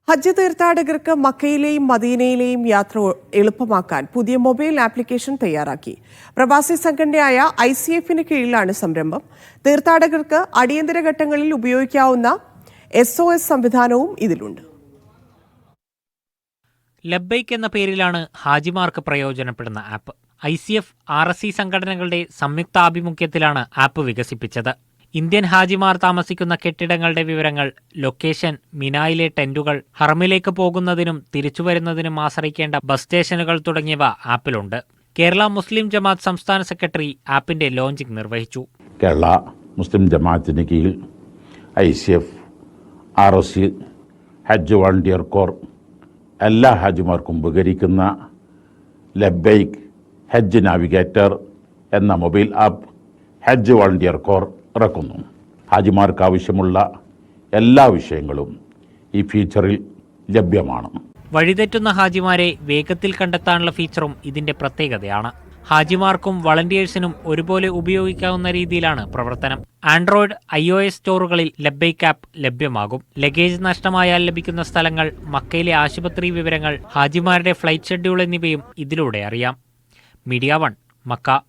ഹജ്ജ് തീർത്ഥാടകർക്ക് മക്കയിലെയും മദീനയിലെയും യാത്ര എളുപ്പമാക്കാൻ പുതിയ മൊബൈൽ ആപ്ലിക്കേഷൻ തയ്യാറാക്കി. പ്രവാസി സംഘടനയായ ICF-ന് കീഴിലാണ് സംരംഭം. തീർത്ഥാടകർക്ക് അടിയന്തര ഘട്ടങ്ങളിൽ ഉപയോഗിക്കാവുന്ന SOS സംവിധാനവും ഇതിലുണ്ട്. ലബ്ബൈക്ക് എന്ന പേരിലാണ് ഹാജിമാർക്ക് പ്രയോജനപ്പെടുന്ന ആപ്പ്. ICF, RSC സംഘടനകളുടെ സംയുക്താഭിമുഖ്യത്തിലാണ് ആപ്പ് വികസിപ്പിച്ചത്. ഇന്ത്യൻ ഹാജിമാർ താമസിക്കുന്ന കെട്ടിടങ്ങളുടെ വിവരങ്ങൾ, ലൊക്കേഷൻ, മിനായിലെ ടെന്റുകൾ, ഹറമിലേക്ക് പോകുന്നതിനും തിരിച്ചുവരുന്നതിനും ആശ്രയിക്കേണ്ട ബസ് സ്റ്റേഷനുകൾ തുടങ്ങിയവ ആപ്പിലുണ്ട്. കേരള മുസ്ലിം ജമാഅത്ത് സംസ്ഥാന സെക്രട്ടറി ആപ്പിന്റെ ലോഞ്ചിംഗ് നിർവഹിച്ചു. കേരള മുസ്ലിം ജമാഅത്തിന് കീഴിൽ ICF, RSC, ഹജ്ജ് വോളണ്ടിയർ കോർ എല്ലാ ഹാജിമാർക്കും ഉപകരിക്കുന്ന ലബ്ബൈക്ക് ഹജ്ജ് നാവിഗേറ്റർ എന്ന മൊബൈൽ ആപ്പ് ഹജ്ജ് വോളണ്ടിയർ കോർ ഇറക്കുന്നു. ഹാജിമാർക്ക് ആവശ്യമുള്ള എല്ലാ വിഷയങ്ങളും ഈ ഫീച്ചറിൽ ലഭ്യമാണ്. വഴിതെറ്റുന്ന ഹാജിമാരെ വേഗത്തിൽ കണ്ടെത്താനുള്ള ഫീച്ചറും ഇതിന്റെ പ്രത്യേകതയാണ്. ഹാജിമാർക്കും വളണ്ടിയേഴ്സിനും ഒരുപോലെ ഉപയോഗിക്കാവുന്ന രീതിയിലാണ് പ്രവർത്തനം. ആൻഡ്രോയിഡ്, iOS സ്റ്റോറുകളിൽ ലബ്ബൈക്ക് ആപ്പ് ലഭ്യമാകും. ലഗേജ് നഷ്ടമായാൽ ലഭിക്കുന്ന സ്ഥലങ്ങൾ, മക്കയിലെ ആശുപത്രി വിവരങ്ങൾ, ഹാജിമാരുടെ ഫ്ലൈറ്റ് ഷെഡ്യൂൾ എന്നിവയും ഇതിലൂടെ അറിയാം. Media 1, Mecca.